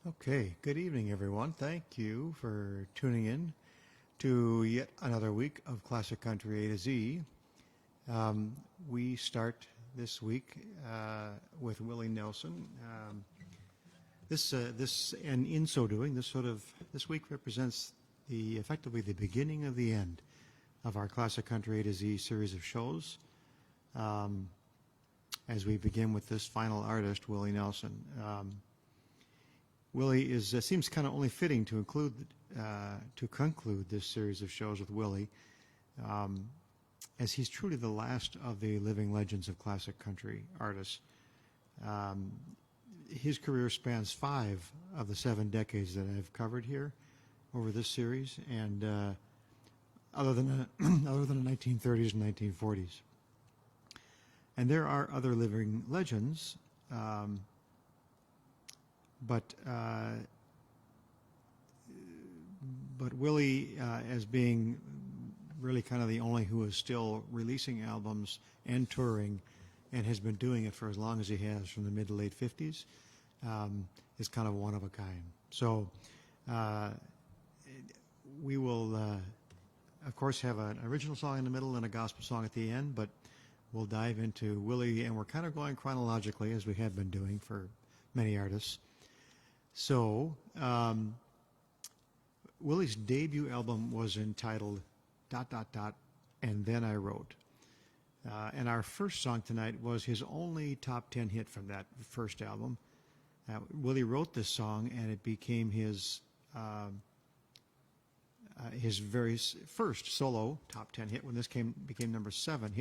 Okay, good evening, everyone. Thank you for tuning in to yet another week of Classic Country A to Z. We start this week with Willie Nelson. And in so doing, this week represents effectively the beginning of the end of our Classic Country A to Z series of shows. As we begin with this final artist, Willie Nelson. Willie seems kind of only fitting to conclude this series of shows with Willie, as he's truly the last of the living legends of classic country artists. His career spans 5 of the 7 decades that I've covered here over this series, and other than the 1930s and 1940s. And there are other living legends. But Willie, as being really kind of the only who is still releasing albums and touring, and has been doing it for as long as he has, from the mid to late 50s, is kind of one of a kind. So we will, of course, have an original song in the middle and a gospel song at the end, but we'll dive into Willie, and we're kind of going chronologically, as we have been doing for many artists. So, Willie's debut album was entitled ... and Then I Wrote. And our first song tonight was his only top 10 hit from that first album. Willie wrote this song, and it became his very first solo top 10 hit when this became hit number 7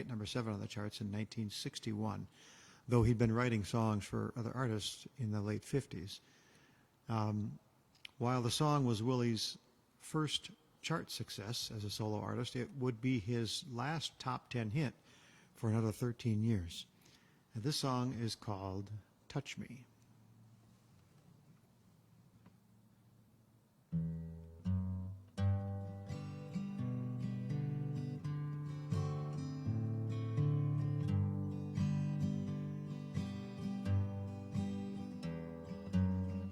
on the charts in 1961, though he'd been writing songs for other artists in the late 50s. While the song was Willie's first chart success as a solo artist, it would be his last top 10 hit for another 13 years. And this song is called Touch Me.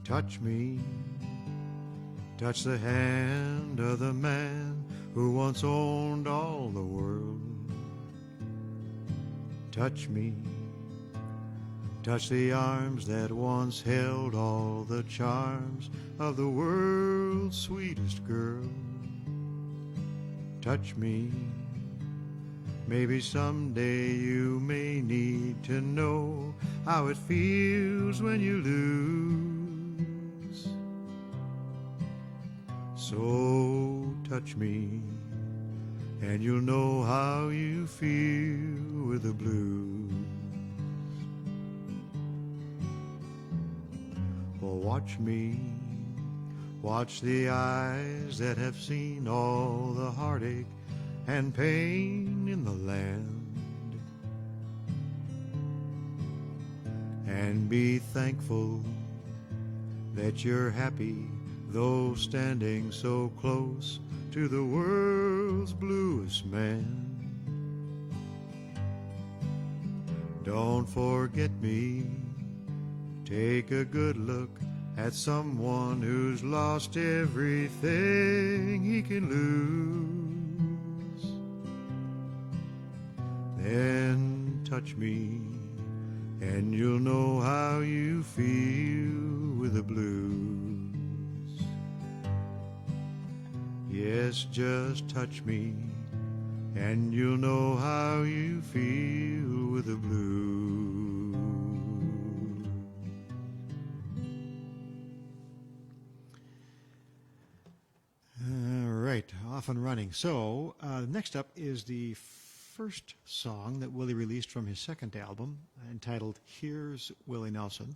Touch me, touch the hand of the man who once owned all the world. Touch me, touch the arms that once held all the charms of the world's sweetest girl. Touch me, maybe someday you may need to know how it feels when you lose. So touch me, and you'll know how you feel with the blues. Well, watch me, watch the eyes that have seen all the heartache and pain in the land, and be thankful that you're happy, though standing so close to the world's bluest man. Don't forget me, take a good look at someone who's lost everything he can lose. Then touch me, and you'll know how you feel with the blues. Yes, just touch me, and you'll know how you feel with the blues. All right, off and running. So next up is the first song that Willie released from his second album, entitled Here's Willie Nelson.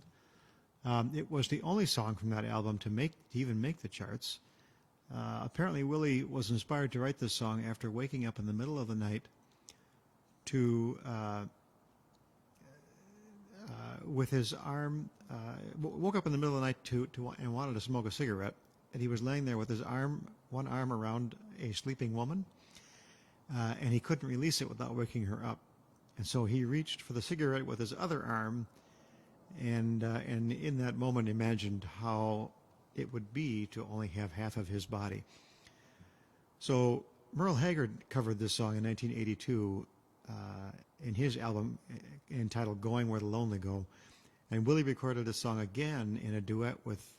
It was the only song from that album to even make the charts. Apparently, Willie was inspired to write this song after waking up in the middle of the night with his arm, woke up in the middle of the night and wanted to smoke a cigarette, and he was laying there with his one arm around a sleeping woman, and he couldn't release it without waking her up, and so he reached for the cigarette with his other arm, and in that moment imagined how it would be to only have half of his body. So Merle Haggard covered this song in 1982 in his album entitled Going Where the Lonely Go. And Willie recorded the song again in a duet with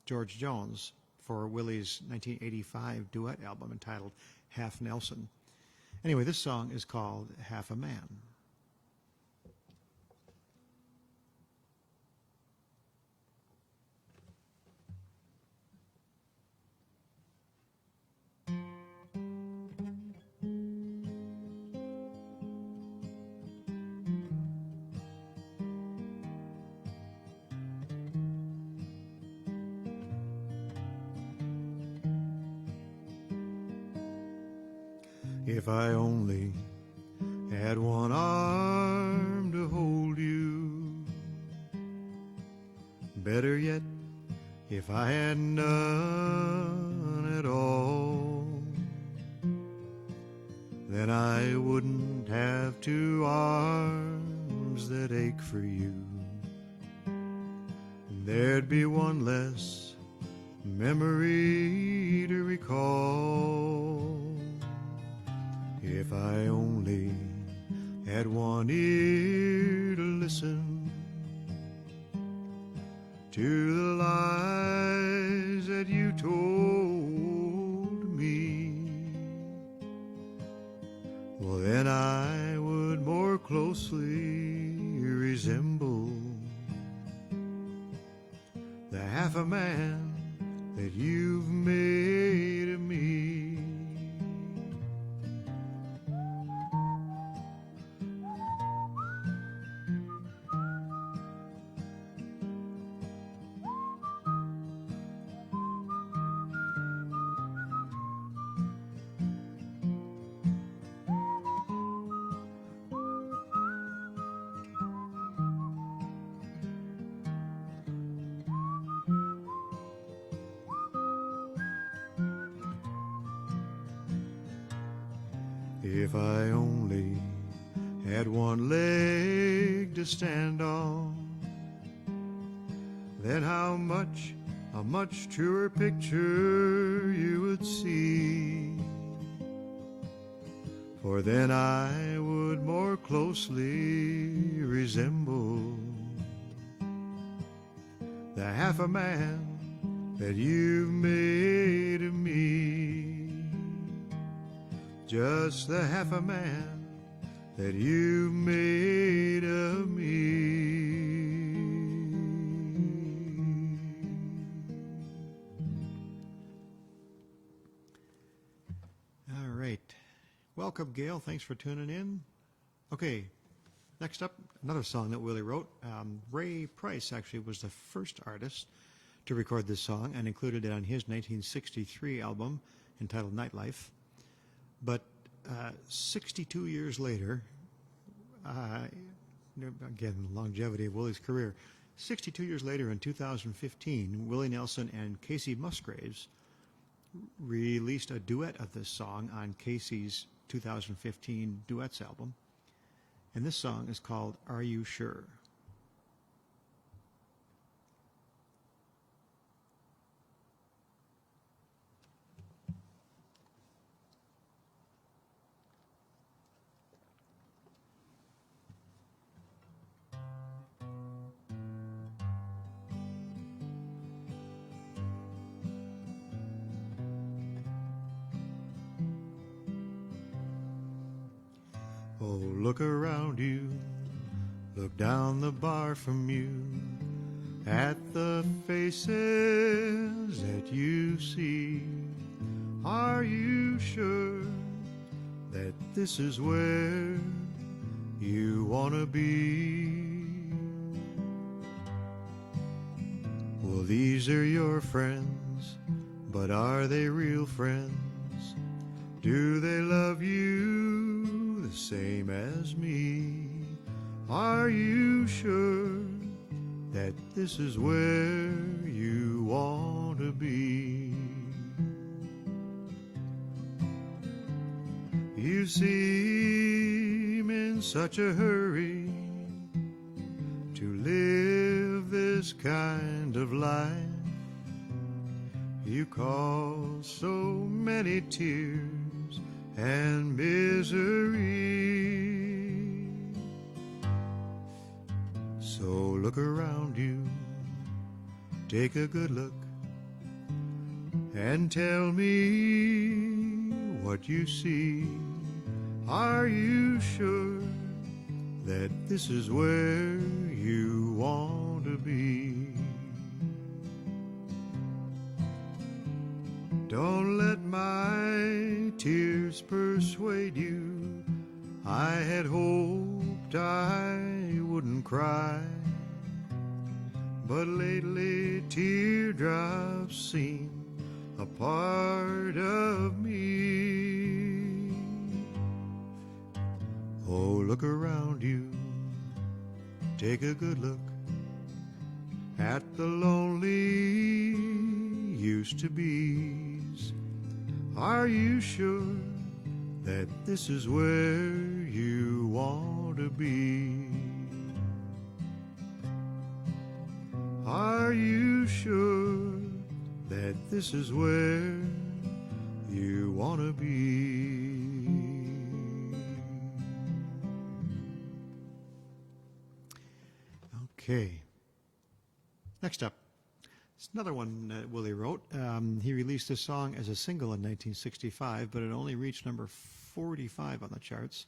George Jones for Willie's 1985 duet album entitled Half Nelson. Anyway, this song is called Half a Man. If I only had one arm to hold you, better yet, if I had none at all, then I wouldn't have two arms that ache for you. There'd be one less memory to recall. If I only had one ear to listen to the lies that you told me, well, then I would more closely resemble the half a man that you've made of me. If I only had one leg to stand on, then how much, a much truer picture you would see. For then I would more closely resemble the half a man that you've made of me. Just the half a man that you've made of me. All right. Welcome, Gail. Thanks for tuning in. Okay, next up, another song that Willie wrote. Ray Price actually was the first artist to record this song and included it on his 1963 album entitled Nightlife. But 62 years later, again, longevity of Willie's career, 62 years later in 2015, Willie Nelson and Casey Musgraves released a duet of this song on Casey's 2015 Duets album. And this song is called Are You Sure? Oh, look around you, look down the bar from you, at the faces that you see. Are you sure that this is where you want to be? Well, these are your friends, but are they real friends? Do they love you the same as me? Are you sure that this is where you want to be? You seem in such a hurry to live this kind of life. You caused so many tears and misery. So look around you, take a good look, and tell me what you see. Are you sure that this is where you want to be? Don't let my tears persuade you. I had hoped I wouldn't cry, but lately teardrops seem a part of me. Oh, look around you, take a good look at the lonely used-to-be's. Are you sure that this is where you want to be? Are you sure that this is where you want to be? Okay. Next up, it's another one that Willie wrote. He released this song as a single in 1965, but it only reached number 45 on the charts.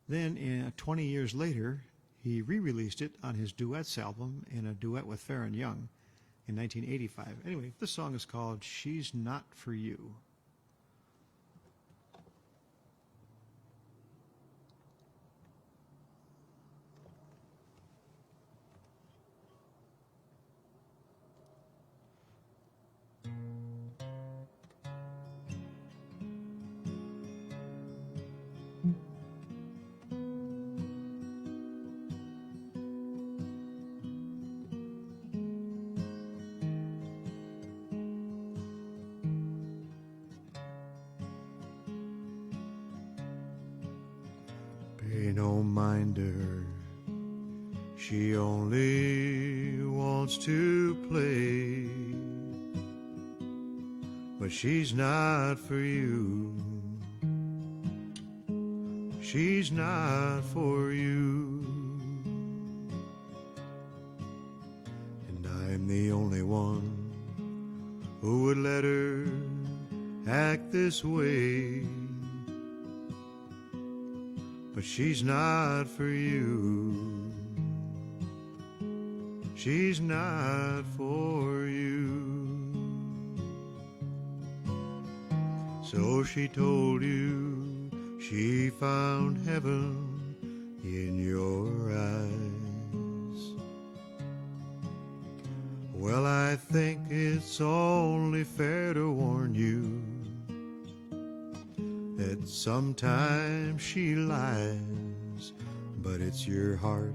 Then, 20 years later, he re-released it on his duets album in a duet with Farron Young in 1985. Anyway, this song is called She's Not For You. Pay no mind to her, she only wants to play, but she's not for you, she's not for you, and I'm the only one who would let her act this way. But she's not for you, she's not for you. So she told you she found heaven in your eyes. Well, I think it's only fair to warn you that sometimes she lies, but it's your heart.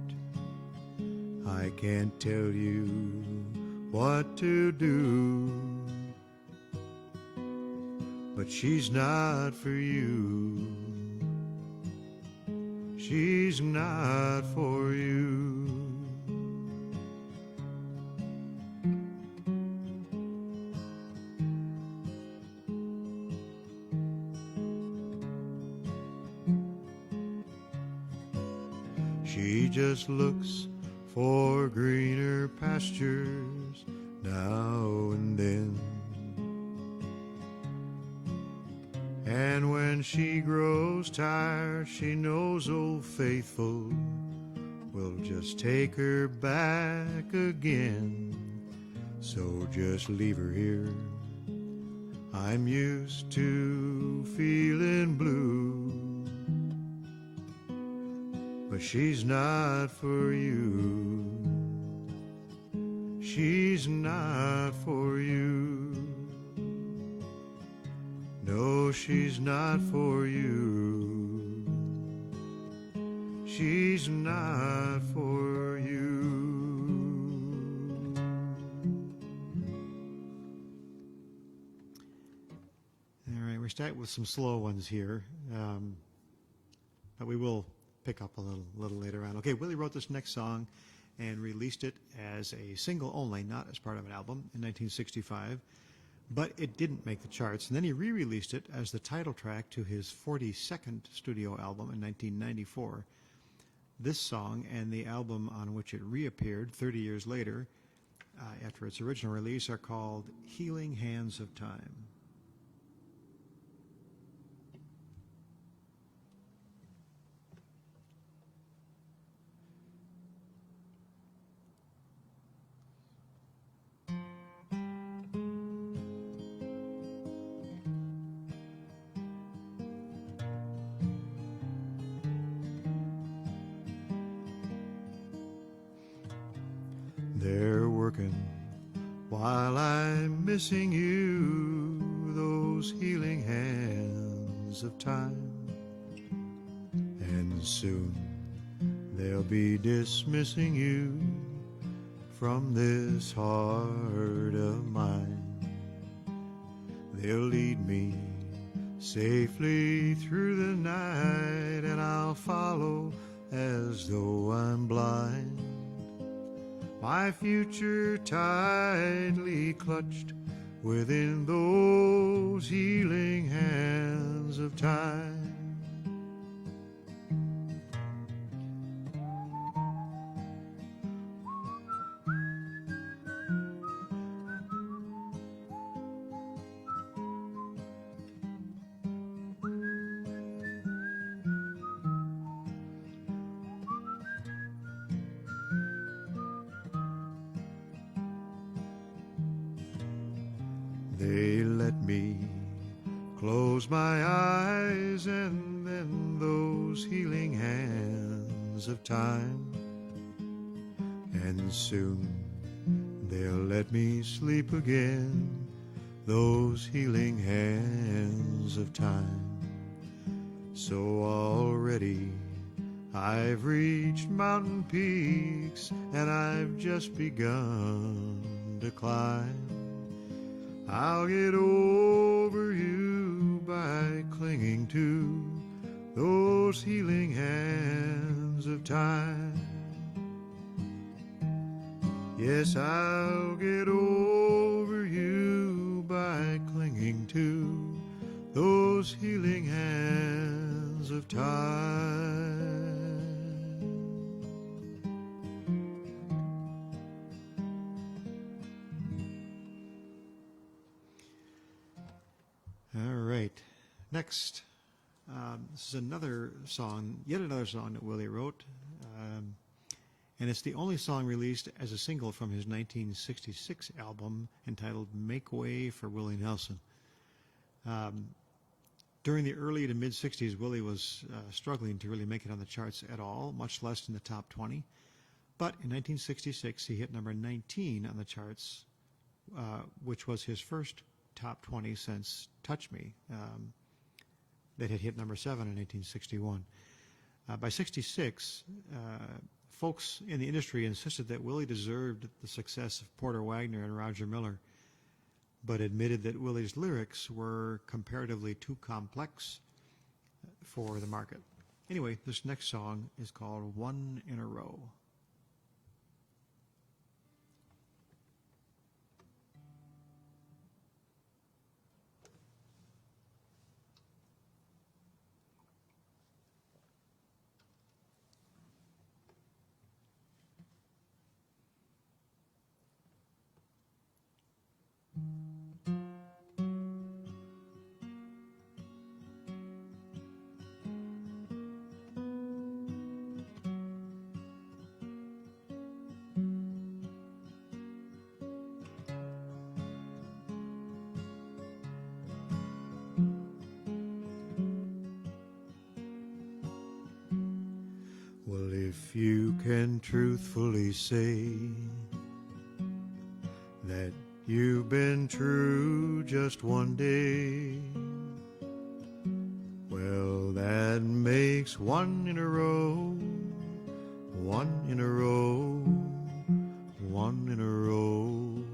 I can't tell you what to do, but she's not for you, she's not for you. She just looks for greener pastures now and then, and when she grows tired, she knows Old Faithful will just take her back again. So just leave her here, I'm used to feeling blue, but she's not for you, she's not for you. No, she's not for you, she's not for you. All right, we're starting with some slow ones here, but we will pick up a little later on. Okay, Willie wrote this next song and released it as a single only, not as part of an album, in 1965. but it didn't make the charts. And then he re-released it as the title track to his 42nd studio album in 1994. This song and the album on which it reappeared 30 years later, after its original release, are called Healing Hands of Time. They're working while I'm missing you, those healing hands of time. And soon they'll be dismissing you from this heart of mine. They'll lead me safely through the night, and I'll follow as though I'm blind. My future tightly clutched within those healing hands of time. They let me close my eyes, and then those healing hands of time. And soon they'll let me sleep again, those healing hands of time. So already I've reached mountain peaks, and I've just begun to climb. I'll get over you by clinging to those healing hands of time. Yes, I'll get over you by clinging to those healing hands of time. All right. Next, this is another song, yet another song that Willie wrote, and it's the only song released as a single from his 1966 album entitled Make Way for Willie Nelson. During the early to mid-60s, Willie was struggling to really make it on the charts at all, much less in the top 20. But in 1966, he hit number 19 on the charts, which was his first top 20 since Touch Me, that had hit number 7 in 1961. By 66, folks in the industry insisted that Willie deserved the success of Porter Wagoner and Roger Miller, but admitted that Willie's lyrics were comparatively too complex for the market. Anyway, this next song is called One in a Row. Well, if you can truthfully say that you've been true just one day, well, that makes one in a row, one in a row, one in a row.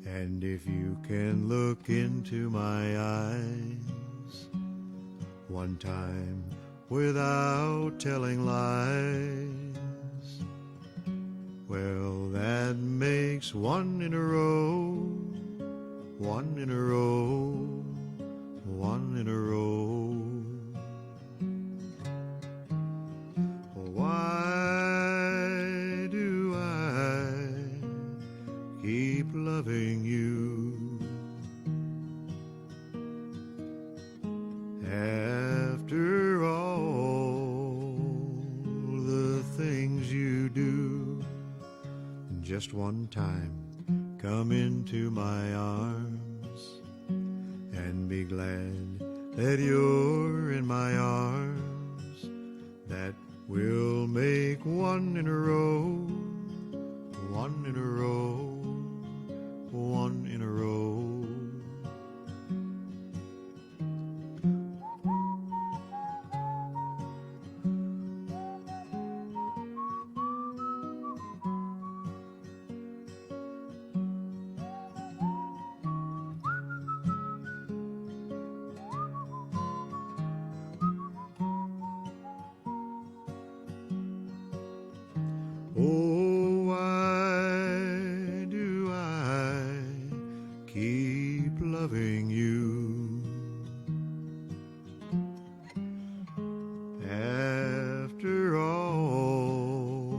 And if you can look into my eyes one time without telling lies, well, that makes one in a row, one in a row, one in a row. Why do I keep loving you after all the things you do? Just one time, come into my arms and be glad that you're in my arms. That will make one in a row, one in a row, one in a row. Oh, why do I keep loving you after all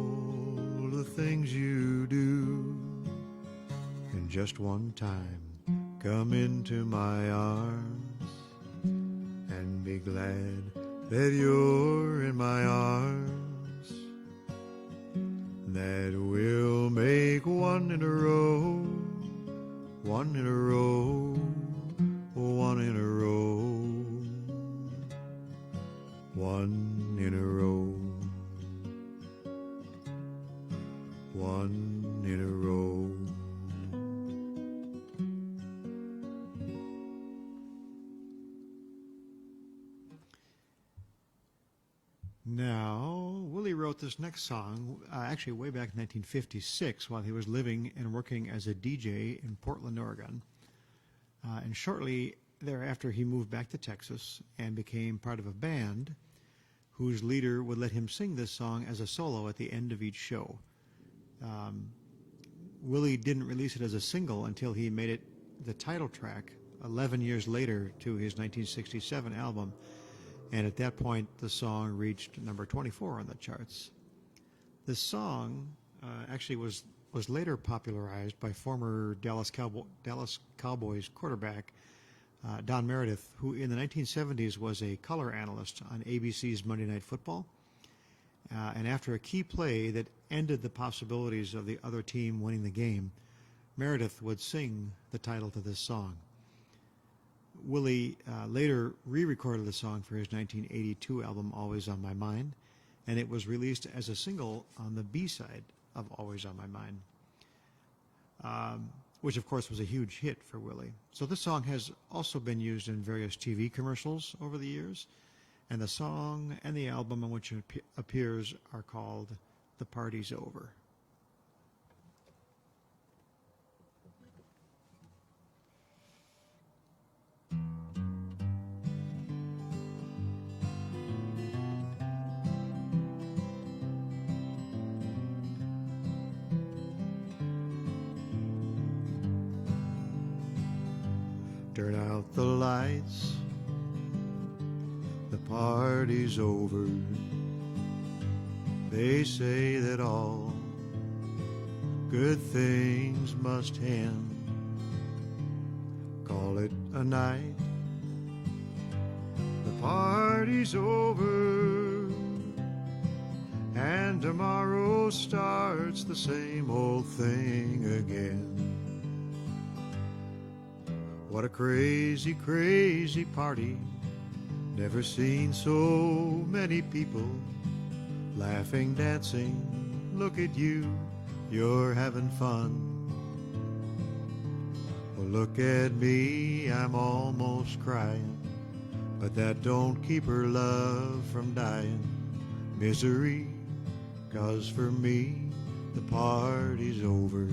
the things you do? And just one time, come into my arms and be glad that you're in my arms. That will make one in a row, one in a row, one in a row, one in a row, one in a row. Now, Willie wrote this next song actually way back in 1956 while he was living and working as a DJ in Portland, Oregon. And shortly thereafter, he moved back to Texas and became part of a band whose leader would let him sing this song as a solo at the end of each show. Willie didn't release it as a single until he made it the title track 11 years later to his 1967 album. And at that point, the song reached number 24 on the charts. This song actually was later popularized by former Dallas Cowboys quarterback Don Meredith, who in the 1970s was a color analyst on ABC's Monday Night Football. And after a key play that ended the possibilities of the other team winning the game, Meredith would sing the title to this song. Willie later re-recorded the song for his 1982 album, Always on My Mind, and it was released as a single on the B-side of Always on My Mind, which of course was a huge hit for Willie. So this song has also been used in various TV commercials over the years, and the song and the album on which it appears are called The Party's Over. Turn out the lights, the party's over. They say that all good things must end. Call it a night, the party's over, and tomorrow starts the same old thing again. What a crazy, crazy party. Never seen so many people laughing, dancing. Look at you, you're having fun. Well, look at me, I'm almost crying. But that don't keep her love from dying. Misery, 'cause for me, the party's over.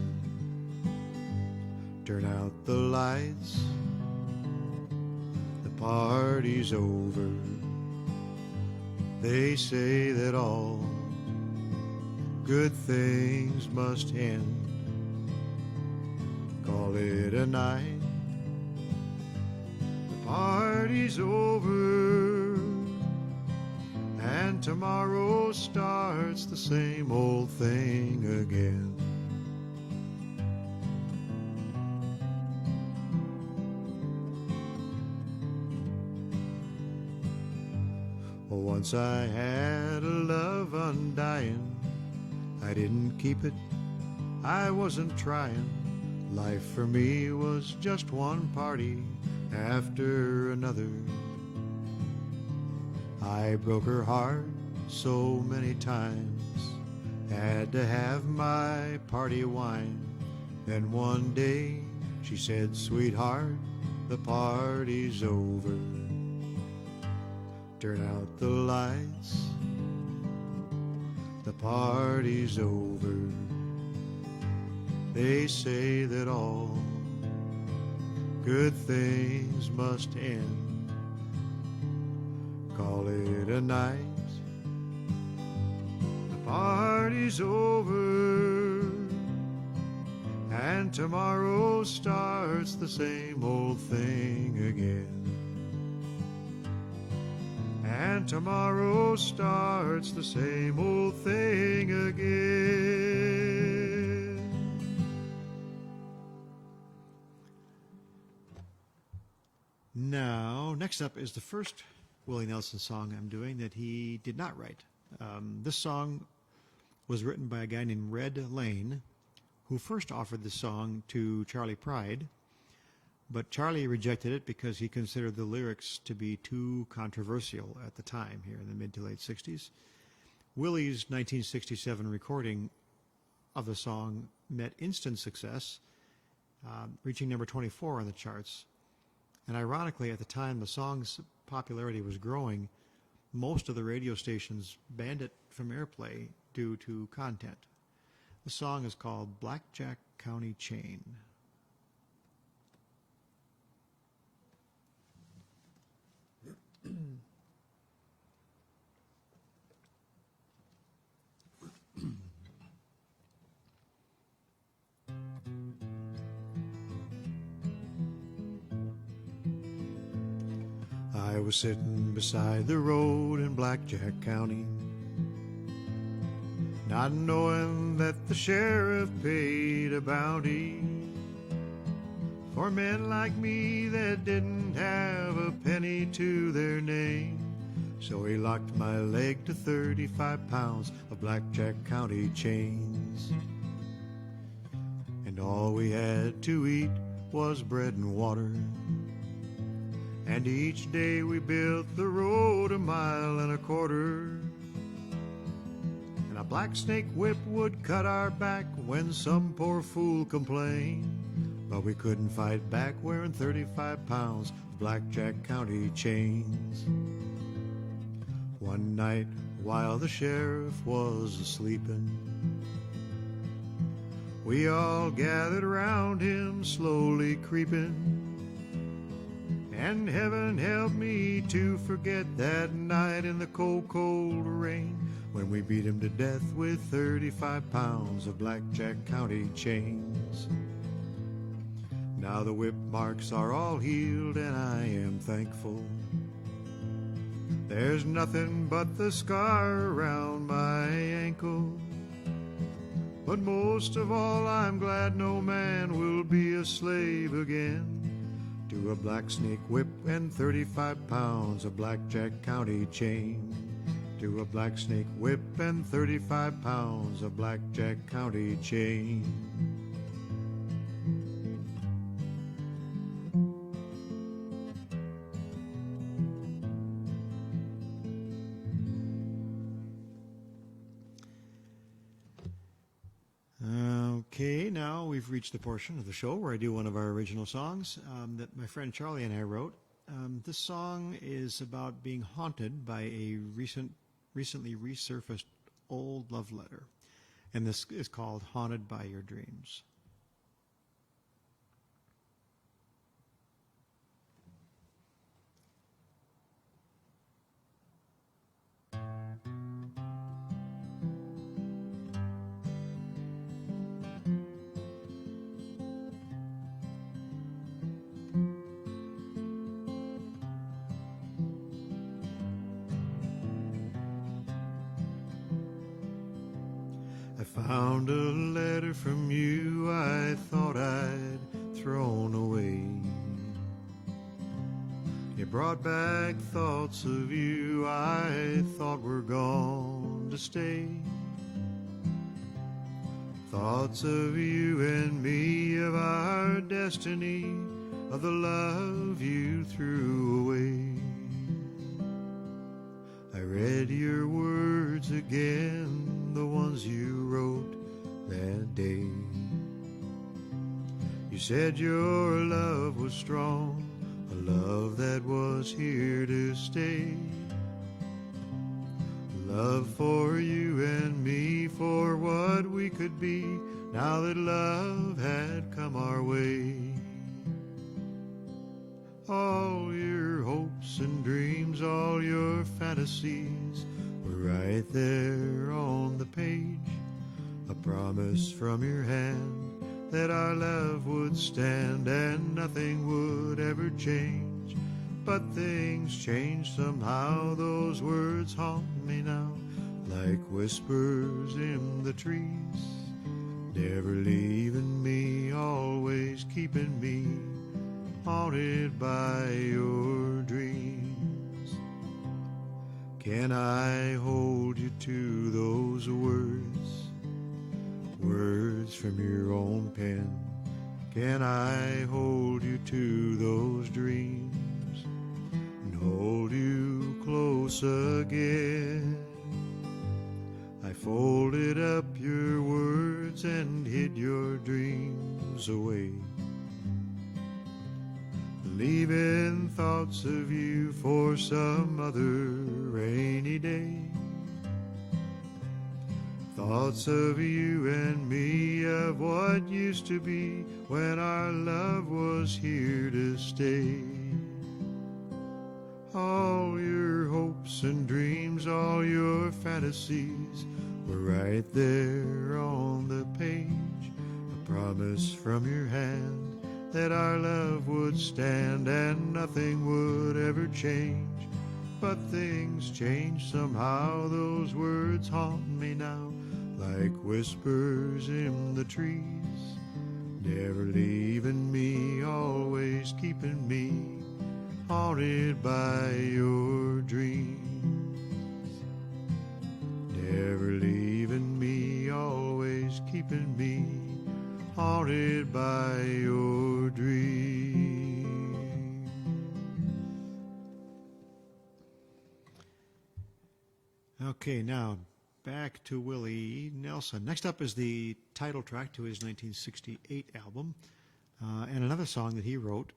Turn out the lights, the party's over. They say that all good things must end. Call it a night, party's over, and tomorrow starts the same old thing again. Once I had a love undying, I didn't keep it, I wasn't trying. Life for me was just one party after another. I broke her heart so many times, had to have my party wine. Then one day she said, "Sweetheart, the party's over. Turn out the lights, the party's over." They say that all good things must end. Call it a night, the party's over, and tomorrow starts the same old thing again. And tomorrow starts the same old thing again. Now, next up is the first Willie Nelson song I'm doing that he did not write. This song was written by a guy named Red Lane, who first offered the song to Charlie Pride, but Charlie rejected it because he considered the lyrics to be too controversial at the time here in the mid to late 60s. Willie's 1967 recording of the song met instant success, reaching number 24 on the charts. And ironically, at the time the song's popularity was growing, most of the radio stations banned it from airplay due to content. The song is called Blackjack County Chain. I was sitting beside the road in Blackjack County, not knowing that the sheriff paid a bounty for men like me that didn't have a penny to their name. So he locked my leg to 35 pounds of Blackjack County chains. And all we had to eat was bread and water. And each day we built the road 1.25 miles. And a black snake whip would cut our back when some poor fool complained. But we couldn't fight back wearing 35 pounds of Blackjack County chains. One night while the sheriff was a-sleepin', we all gathered around him slowly creepin'. And heaven help me to forget that night in the cold, cold rain when we beat him to death with 35 pounds of Blackjack County chains. Now the whip marks are all healed and I am thankful. There's nothing but the scar around my ankle. But most of all I'm glad no man will be a slave again to a black snake whip and 35 pounds of Blackjack County chain. To a black snake whip and 35 pounds of Blackjack County chain. Okay, now we've reached the portion of the show where I do one of our original songs that my friend Charlie and I wrote. This song is about being haunted by a recently resurfaced old love letter, and this is called Haunted by Your Dreams. Found a letter from you I thought I'd thrown away. It brought back thoughts of you I thought were gone to stay. Thoughts of you and me, of our destiny, of the love you threw away. I read your words again, the ones you wrote that day. You said your love was strong, a love that was here to stay. Love for you and me, for what we could be, now that love had come our way. All your hopes and dreams, all your fantasies were right there on the page. A promise from your hand that our love would stand and nothing would ever change. But things change somehow, those words haunt me now, like whispers in the trees, never leaving me, always keeping me haunted by your dreams. Can I hold you to those words, words from your own pen? Can I hold you to those dreams and hold you close again? I folded up your words and hid your dreams away, leaving thoughts of you for some other rainy day. Thoughts of you and me, of what used to be when our love was here to stay. All your hopes and dreams, all your fantasies were right there on the page. A promise from your hand that our love would stand and nothing would ever change. But things change somehow, those words haunt me now, like whispers in the trees, never leaving me, always keeping me haunted by your dreams. Never leaving me, always keeping me haunted by your dreams. Okay, now back to Willie Nelson. Next up is the title track to his 1968 album, and another song that he wrote.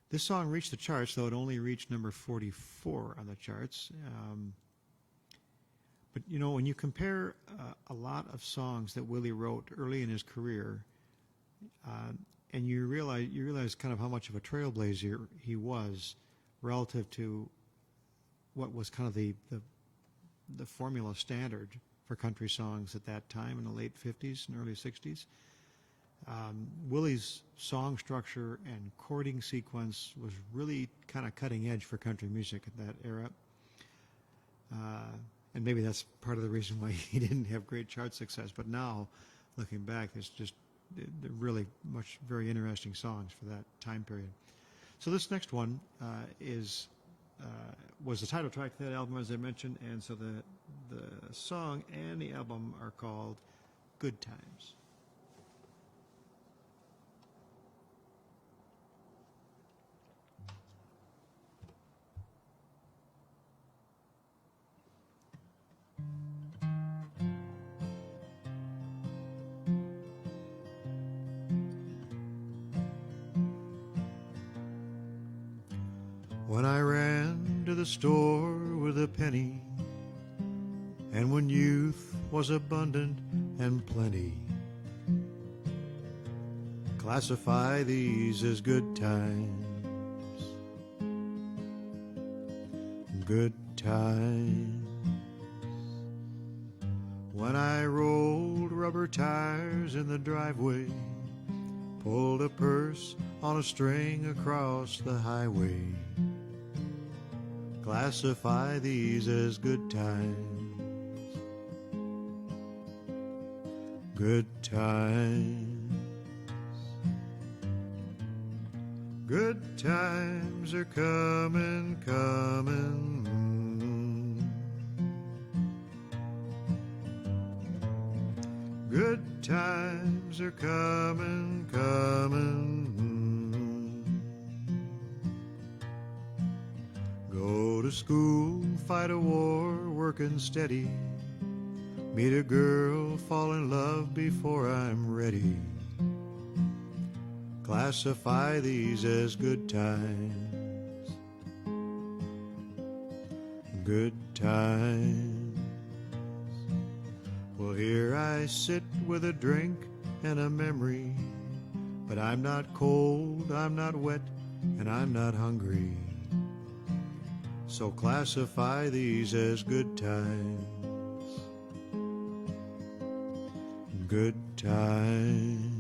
This song reached the charts, though it only reached number 44 on the charts. But, you know, when you compare a lot of songs that Willie wrote early in his career, and you realize kind of how much of a trailblazer he was relative to what was kind of the formula standard for country songs at that time in the late 50s and early 60s. Willie's song structure and chording sequence was really kind of cutting edge for country music at that era. And maybe that's part of the reason why he didn't have great chart success. But now, looking back, there's just really very interesting songs for that time period. So this next one was the title track to that album, as I mentioned, and so the song and the album are called Good Times. When I ran to the store with a penny, and when youth was abundant and plenty, classify these as good times. Good times. When I rolled rubber tires in the driveway, pulled a purse on a string across the highway, classify these as good times. good times. Good times are coming, coming. Good times are coming, coming. Go to school, fight a war, working steady. Meet a girl, fall in love before I'm ready. Classify these as good times. Good times. Well, here I sit with a drink and a memory, but I'm not cold, I'm not wet, and I'm not hungry. So classify these as good times. Good times.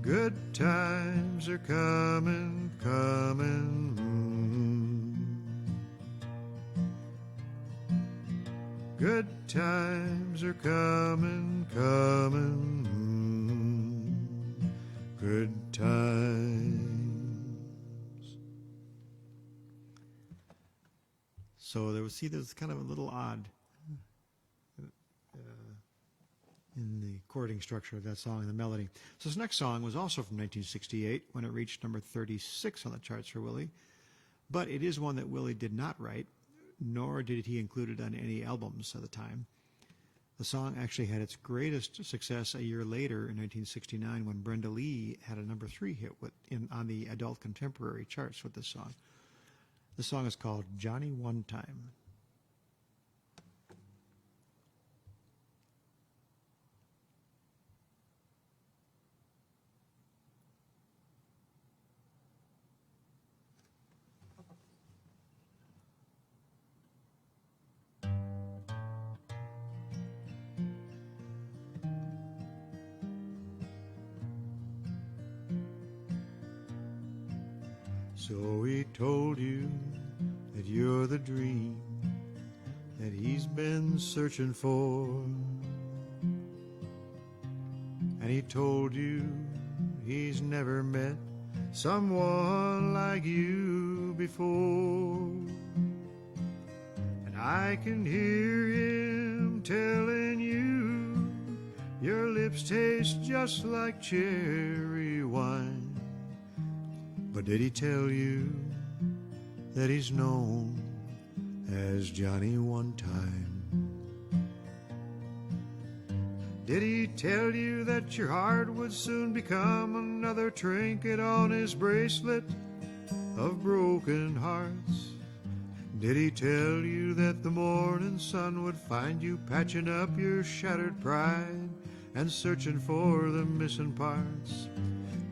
Good times are coming, coming. Good times are coming, coming. Good times. So there's kind of a little odd in the chording structure of that song and the melody. So this next song was also from 1968 when it reached number 36 on the charts for Willie. But it is one that Willie did not write, nor did he include it on any albums at the time. The song actually had its greatest success a year later in 1969 when Brenda Lee had a number 3 hit on the adult contemporary charts with this song. The song is called Johnny One Time. So he told you that you're the dream that he's been searching for. And he told you he's never met someone like you before. And I can hear him telling you your lips taste just like cherry wine. But did he tell you that he's known as Johnny One Time? Did he tell you that your heart would soon become another trinket on his bracelet of broken hearts? Did he tell you that the morning sun would find you patching up your shattered pride and searching for the missing parts?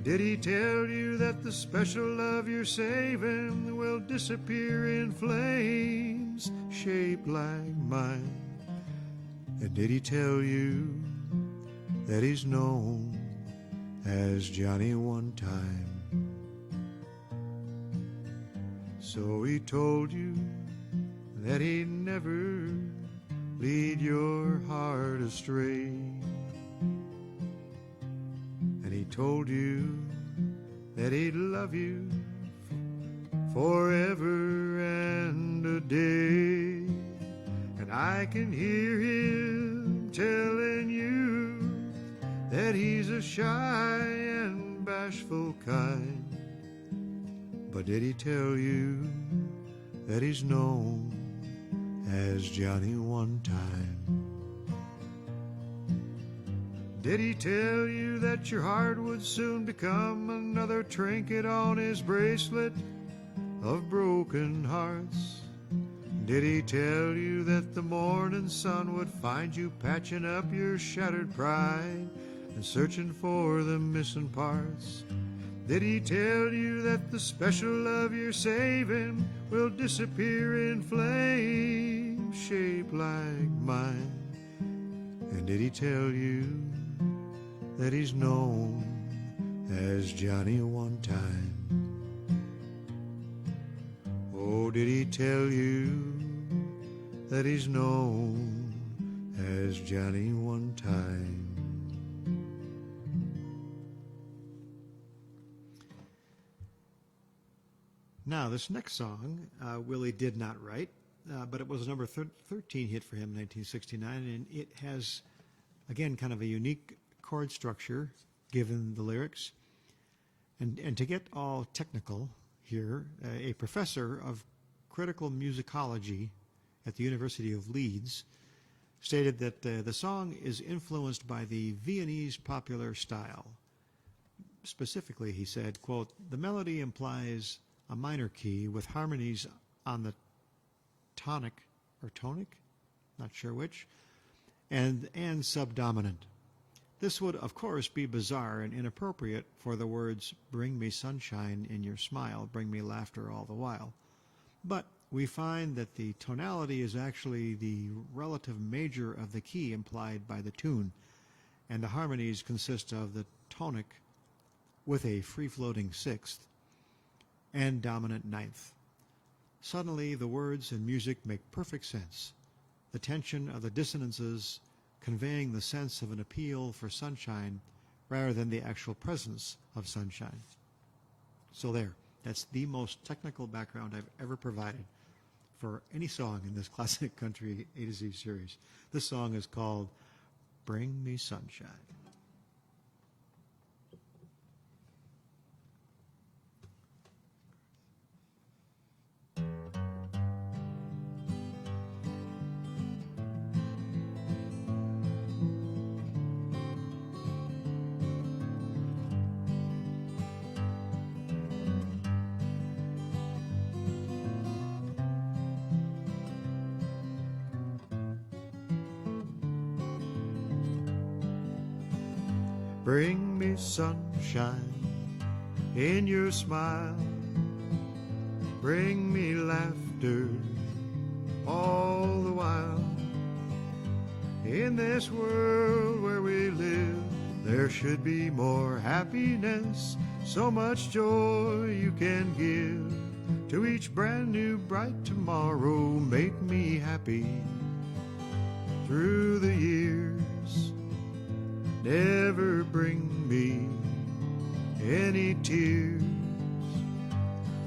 Did he tell you that the special love you're saving will disappear in flames shaped like mine? And did he tell you that he's known as Johnny One Time? So he told you that he'd never lead your heart astray. He told you that he'd love you forever and a day. And I can hear him telling you that he's a shy and bashful kind. But did he tell you that he's known as Johnny One Time? Did he tell you that your heart would soon become another trinket on his bracelet of broken hearts? Did he tell you that the morning sun would find you patching up your shattered pride and searching for the missing parts? Did he tell you that the special love you're saving will disappear in flames shaped like mine? And did he tell you that he's known as Johnny One Time? Oh, did he tell you that he's known as Johnny one time. Now, this next song, Willie did not write, but it was a number 13 hit for him in 1969, and it has, again, kind of a unique chord structure given the lyrics. And to get all technical here, a professor of critical musicology at the University of Leeds stated that the song is influenced by the Viennese popular style. Specifically, he said, quote, "The melody implies a minor key with harmonies on the tonic or tonic, not sure which, and subdominant. This would, of course, be bizarre and inappropriate for the words, 'Bring me sunshine in your smile, bring me laughter all the while.' But we find that the tonality is actually the relative major of the key implied by the tune, and the harmonies consist of the tonic with a free-floating sixth and dominant ninth. Suddenly, the words and music make perfect sense. The tension of the dissonances conveying the sense of an appeal for sunshine rather than the actual presence of sunshine." So there, that's the most technical background I've ever provided for any song in this classic country A to Z series. This song is called "Bring Me Sunshine." Bring me sunshine in your smile. Bring me laughter all the while. In this world where we live, there should be more happiness, so much joy you can give. To each brand new bright tomorrow, make me happy through the years. Never bring me any tears.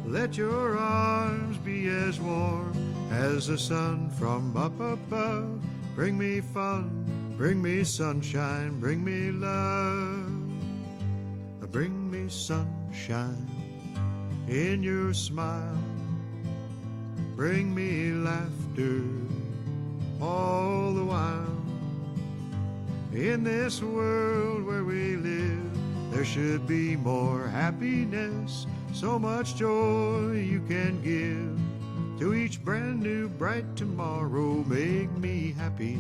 Let your arms be as warm as the sun from up above. Bring me fun, bring me sunshine, bring me love. Bring me sunshine in your smile. Bring me laughter all the while. In this world where we live, there should be more happiness, so much joy you can give. To each brand new bright tomorrow, make me happy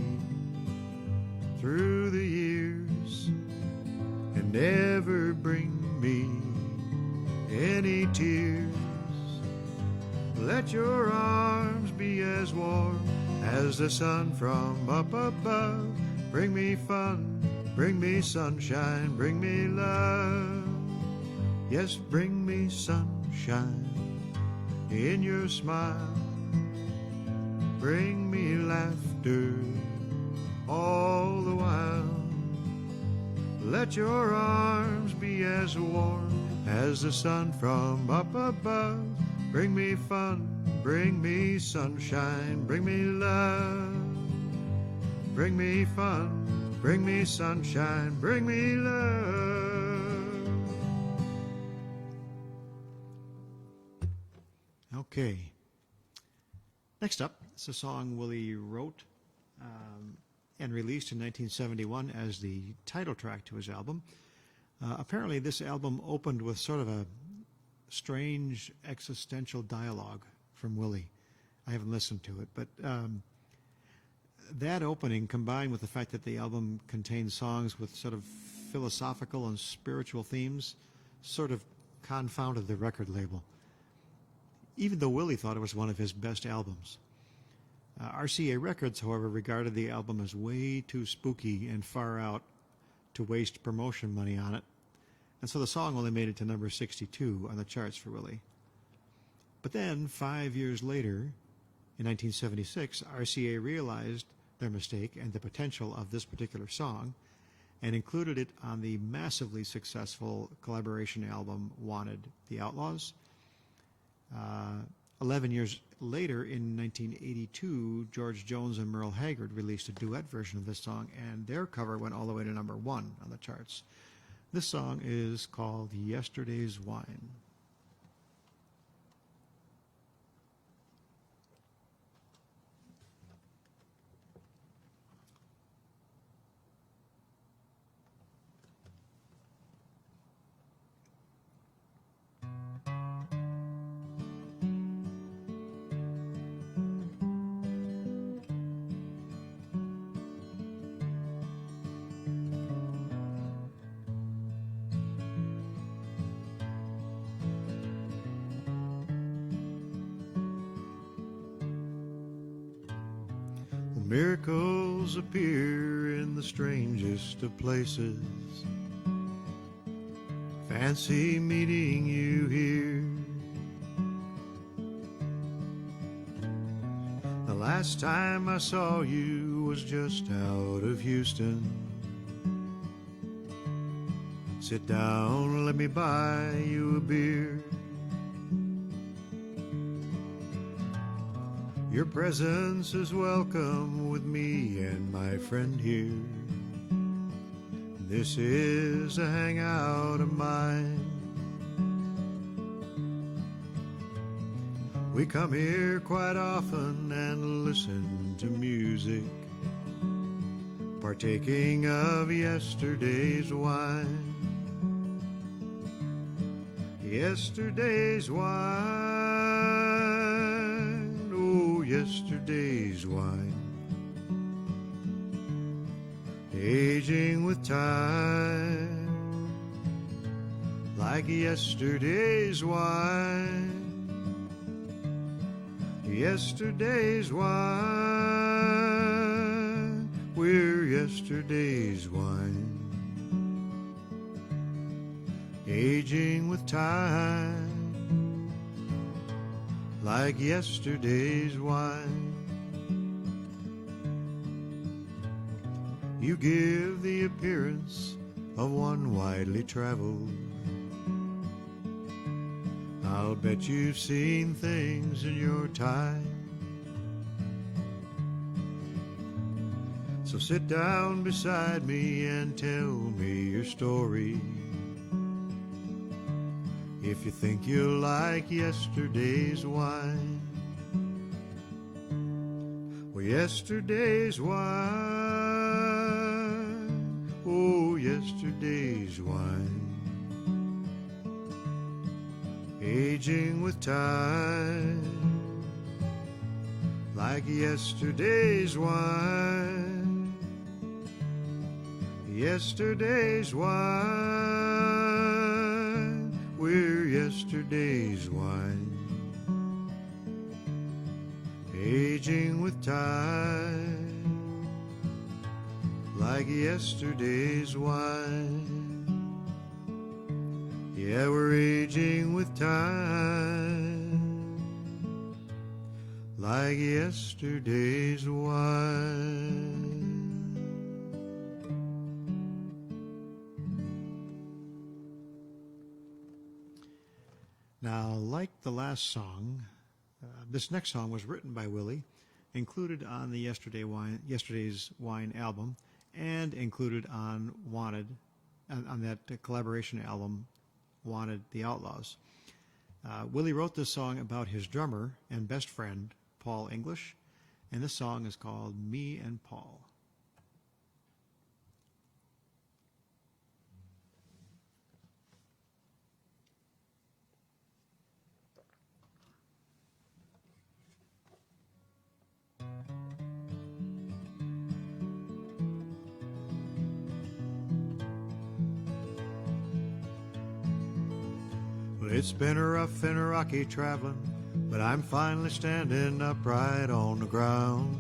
through the years, and never bring me any tears. Let your arms be as warm as the sun from up above. Bring me fun, bring me sunshine, bring me love. Yes, bring me sunshine in your smile. Bring me laughter all the while. Let your arms be as warm as the sun from up above. Bring me fun, bring me sunshine, bring me love. Bring me fun, bring me sunshine, bring me love. Okay. Next up, it's a song Willie wrote and released in 1971 as the title track to his album. Apparently, this album opened with sort of a strange existential dialogue from Willie. I haven't listened to it, but that opening, combined with the fact that the album contains songs with sort of philosophical and spiritual themes, sort of confounded the record label, even though Willie thought it was one of his best albums. RCA Records, however, regarded the album as way too spooky and far out to waste promotion money on it, and so the song only made it to number 62 on the charts for Willie. But then, 5 years later, in 1976, RCA realized their mistake and the potential of this particular song and included it on the massively successful collaboration album Wanted, The Outlaws. 11 years later, in 1982, George Jones and Merle Haggard released a duet version of this song, and their cover went all the way to number 1 on the charts. This song is called Yesterday's Wine. Miracles appear in the strangest of places. Fancy meeting you here. The last time I saw you was just out of Houston. Sit down, let me buy you a beer. Your presence is welcome with me and my friend here. This is a hangout of mine. We come here quite often and listen to music, partaking of yesterday's wine. Yesterday's wine. Yesterday's wine, aging with time, like yesterday's wine. Yesterday's wine, we're yesterday's wine, aging with time, like yesterday's wine. You give the appearance of one widely traveled. I'll bet you've seen things in your time. So sit down beside me and tell me your story. If you think you'll like yesterday's wine. Well, yesterday's wine, oh, yesterday's wine, aging with time, like yesterday's wine. Yesterday's wine, we're yesterday's wine, aging with time, like yesterday's wine. Yeah, we're aging with time, like yesterday's wine. Now, like the last song, this next song was written by Willie, included on the Yesterday's Wine album, and included on Wanted, on that collaboration album, Wanted, The Outlaws. Willie wrote this song about his drummer and best friend, Paul English, and this song is called Me and Paul. It's been a rough and a rocky traveling, but I'm finally standing upright on the ground.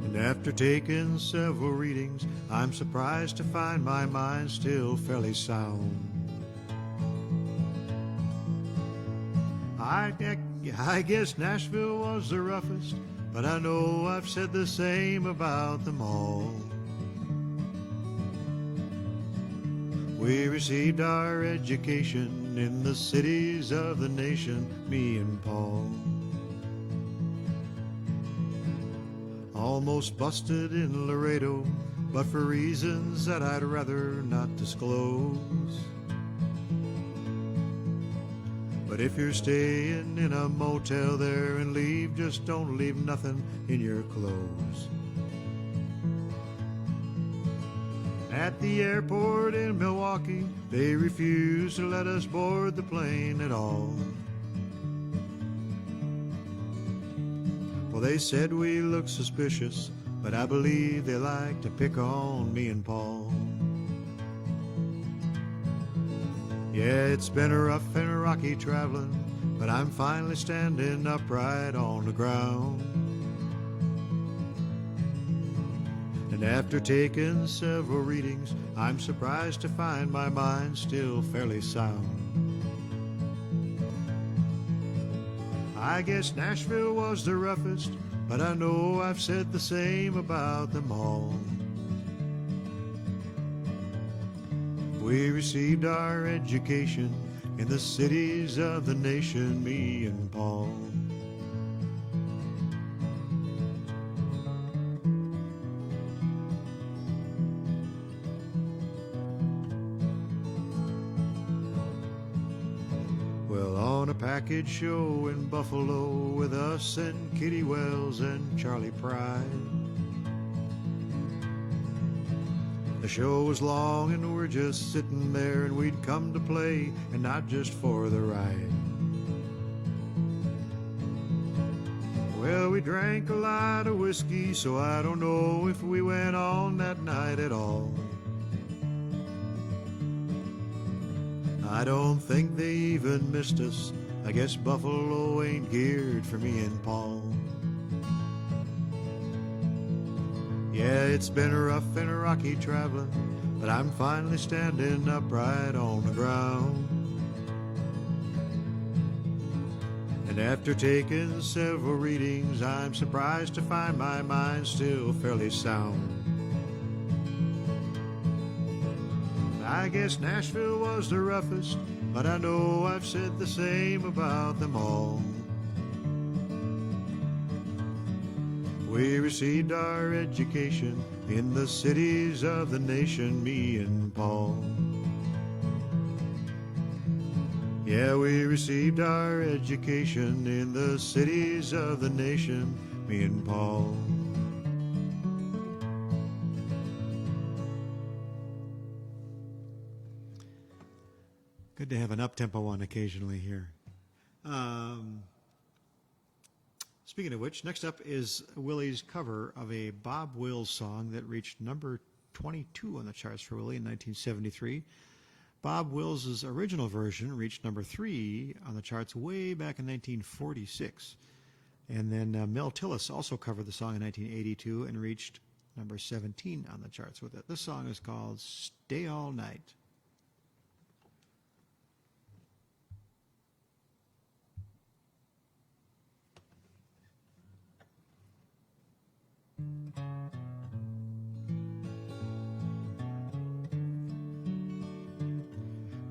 And after taking several readings, I'm surprised to find my mind still fairly sound. I guess Nashville was the roughest, but I know I've said the same about them all. We received our education in the cities of the nation, me and Paul. Almost busted in Laredo, but for reasons that I'd rather not disclose. But if you're staying in a motel there and leave, just don't leave nothing in your clothes. At the airport in Milwaukee, they refused to let us board the plane at all. Well, they said we looked suspicious, but I believe they like to pick on me and Paul. Yeah, it's been a rough and rocky traveling, but I'm finally standing upright on the ground. And after taking several readings, I'm surprised to find my mind still fairly sound. I guess Nashville was the roughest, but I know I've said the same about them all. We received our education in the cities of the nation, me and Paul. Well, on a package show in Buffalo with us and Kitty Wells and Charlie Pride. The show was long and we're just sitting there, and we'd come to play and not just for the ride. Well, we drank a lot of whiskey, so I don't know if we went on that night at all. I don't think they even missed us. I guess Buffalo ain't geared for me and Paul. Yeah, it's been rough and rocky traveling, but I'm finally standing upright on the ground. And after taking several readings, I'm surprised to find my mind still fairly sound. I guess Nashville was the roughest, but I know I've said the same about them all. We received our education in the cities of the nation, me and Paul. Yeah, we received our education in the cities of the nation, me and Paul. Good to have an up-tempo one occasionally here. Speaking of which, next up is Willie's cover of a Bob Wills song that reached number 22 on the charts for Willie in 1973. Bob Wills' original version reached number 3 on the charts way back in 1946. And then Mel Tillis also covered the song in 1982 and reached number 17 on the charts with it. This song is called Stay All Night.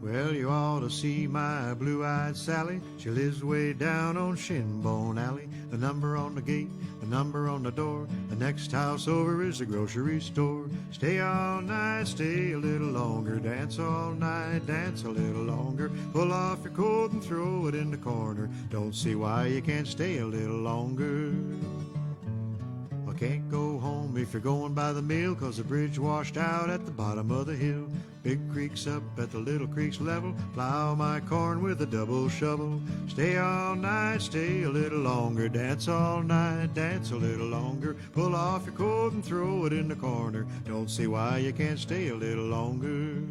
Well, you ought to see my blue-eyed Sally. She lives way down on Shinbone Alley. The number on the gate, the number on the door. The next house over is the grocery store. Stay all night, stay a little longer. Dance all night, dance a little longer. Pull off your coat and throw it in the corner. Don't see why you can't stay a little longer. I can't go home if you're going by the mill, 'cause the bridge washed out at the bottom of the hill. Big creek's up at the little creek's level. Plow my corn with a double shovel. Stay all night, stay a little longer. Dance all night, dance a little longer. Pull off your coat and throw it in the corner. Don't see why you can't stay a little longer.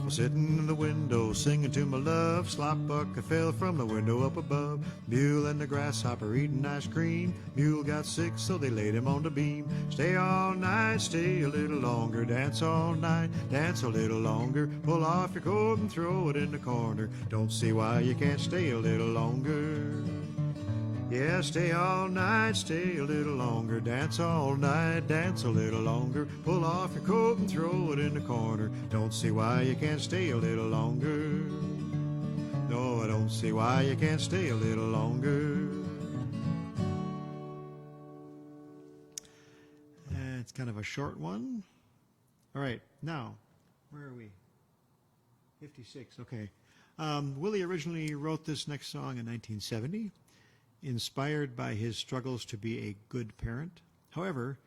was sitting in the window singing to my love. Slop bucket fell from the window up above. Mule and the grasshopper eating ice cream. Mule got sick, so they laid him on the beam. Stay all night, stay a little longer. Dance all night, dance a little longer. Pull off your coat and throw it in the corner. Don't see why you can't stay a little longer. Yeah, stay all night, stay a little longer. Dance all night, dance a little longer. Pull off your coat and throw it in the corner. Don't see why you can't stay a little longer. No, I don't see why you can't stay a little longer. It's kind of a short one. All right, now, where are we? 56, okay. Willie originally wrote this next song in 1970. Inspired by his struggles to be a good parent. However,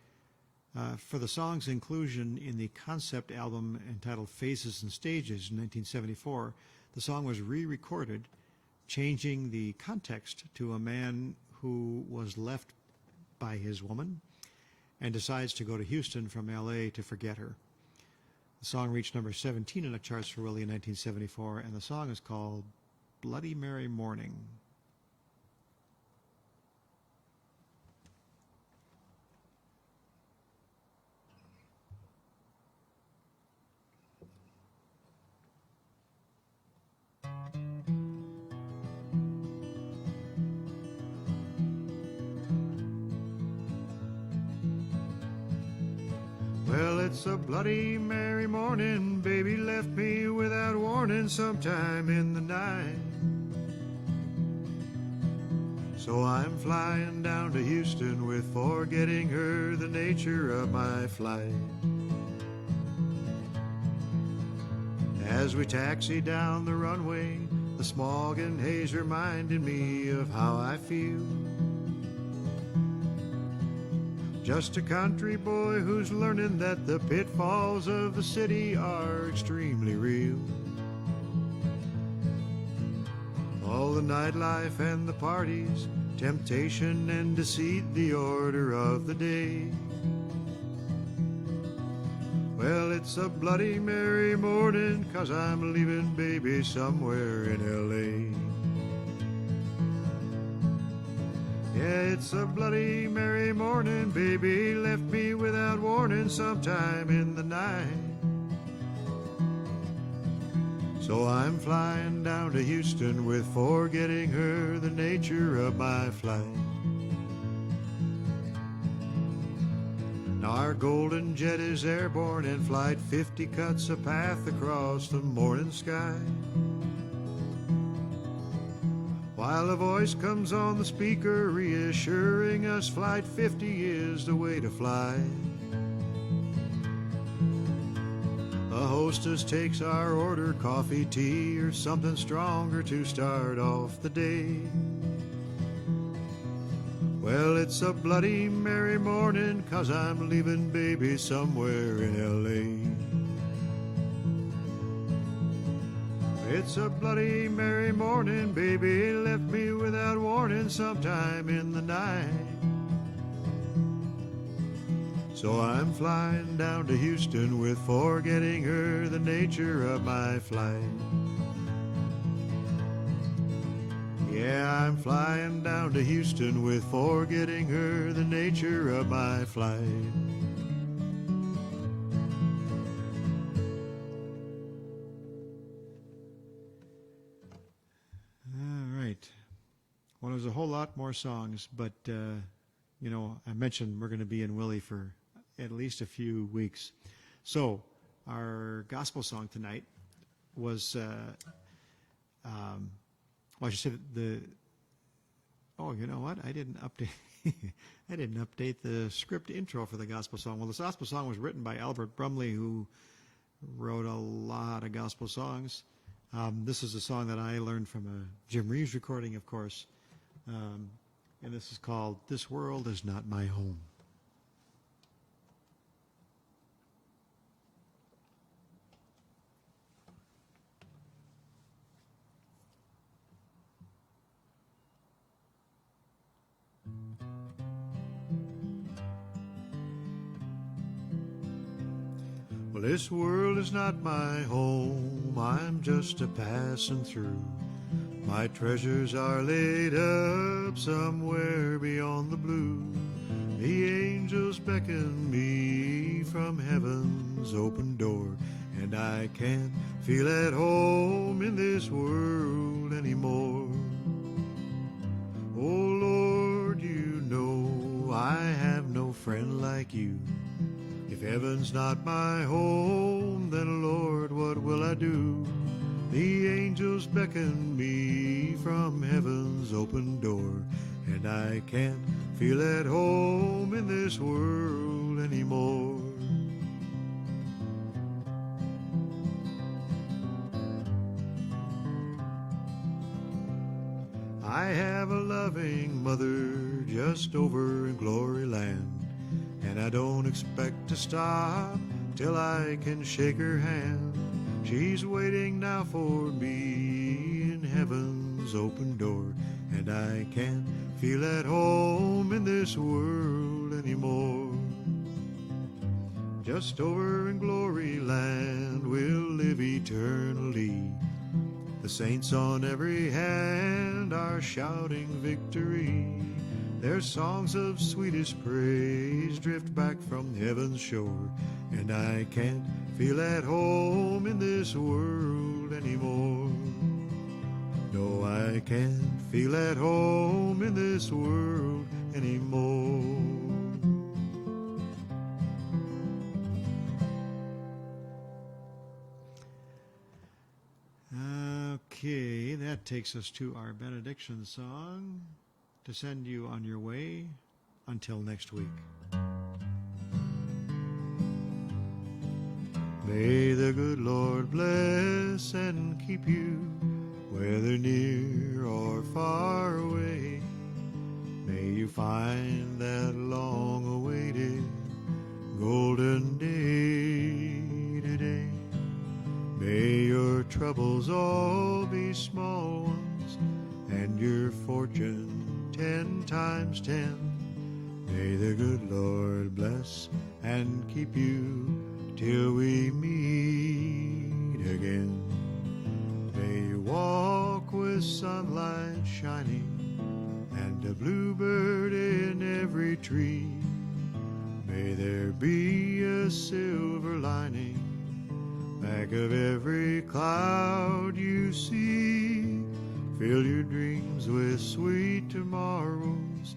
for the song's inclusion in the concept album entitled Phases and Stages in 1974, the song was re-recorded, changing the context to a man who was left by his woman and decides to go to Houston from L.A. to forget her. The song reached number 17 in the charts for Willie in 1974, and the song is called Bloody Mary Morning. Well, it's a Bloody Mary morning. Baby left me without warning sometime in the night. So I'm flying down to Houston with forgetting her, the nature of my flight. As we taxi down the runway, the smog and haze reminded me of how I feel. Just a country boy who's learning that the pitfalls of the city are extremely real. All the nightlife and the parties, temptation and deceit, the order of the day. Well, it's a Bloody Mary morning, 'cause I'm leaving baby somewhere in L.A. Yeah, it's a Bloody Mary morning. Baby left me without warning sometime in the night. So I'm flying down to Houston with forgetting her, the nature of my flight. Now our golden jet is airborne and Flight 50 cuts a path across the morning sky. While a voice comes on the speaker reassuring us Flight 50 is the way to fly. A hostess takes our order, coffee, tea, or something stronger to start off the day. Well, it's a Bloody Mary morning, 'cause I'm leaving baby somewhere in L.A. It's a Bloody Mary morning, baby left me without warning sometime in the night. So I'm flying down to Houston with forgetting her, the nature of my flight. Yeah, I'm flying down to Houston with forgetting her, the nature of my flight. Well, there's a whole lot more songs, but, you know, I mentioned we're going to be in Willie for at least a few weeks. So our gospel song tonight was, well, I should say oh, you know what? I didn't update the script intro for the gospel song. Well, the gospel song was written by Albert Brumley, who wrote a lot of gospel songs. This is a song that I learned from a Jim Reeves recording, of course. And this is called This World Is Not My Home. Well, this world is not my home, I'm just a passing through. My treasures are laid up somewhere beyond the blue. The angels beckon me from heaven's open door, and I can't feel at home in this world anymore. Oh Lord, you know I have no friend like you. If heaven's not my home, then Lord, what will I do? The angels beckon me from heaven's open door, and I can't feel at home in this world anymore. I have a loving mother just over in glory land, and I don't expect to stop till I can shake her hand. She's waiting now for me in heaven's open door, and I can't feel at home in this world anymore. Just over in glory land we'll live eternally. The saints on every hand are shouting victory. Their songs of sweetest praise drift back from heaven's shore, and I can't feel at home in this world anymore. No, I can't feel at home in this world anymore. Okay, that takes us to our benediction song to send you on your way until next week. May the good Lord bless and keep you, whether near or far away. May you find that long-awaited golden day today. May your troubles all be small ones, and your fortune 10 times 10. May the good Lord bless and keep you till we meet again. May you walk with sunlight shining and a bluebird in every tree. May there be a silver lining back of every cloud you see. Fill your dreams with sweet tomorrows,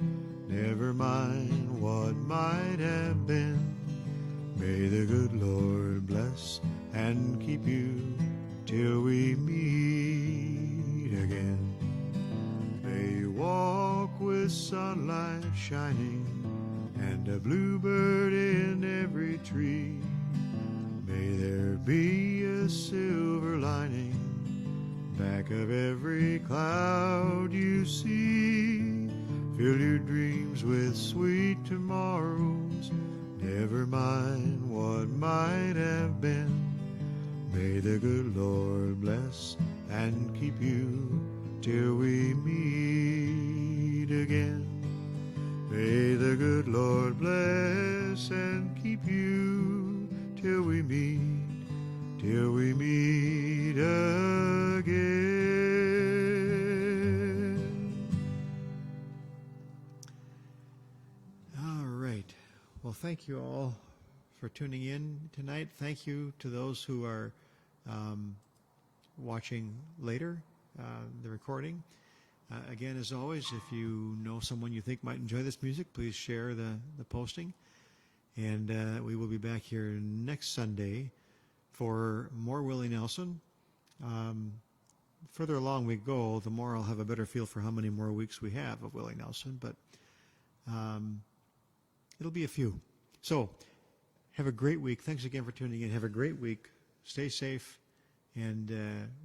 never mind what might have been. May the good Lord bless and keep you till we meet again. May you walk with sunlight shining and a bluebird in every tree. May there be a silver lining back of every cloud you see. Fill your dreams with sweet tomorrows, never mind what might have been. May the good Lord bless and keep you till we meet again. May the good Lord bless and keep you till we meet again. All right. Well, thank you all for tuning in tonight. Thank you to those who are watching later, the recording. Again, as always, if you know someone you think might enjoy this music, please share the posting. And we will be back here next Sunday for more Willie Nelson. Further along we go, the more I'll have a better feel for how many more weeks we have of Willie Nelson, but it'll be a few. So, have a great week. Thanks again for tuning in. Have a great week. Stay safe, and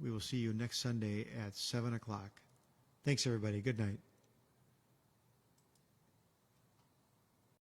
we will see you next Sunday at 7 o'clock. Thanks, everybody. Good night.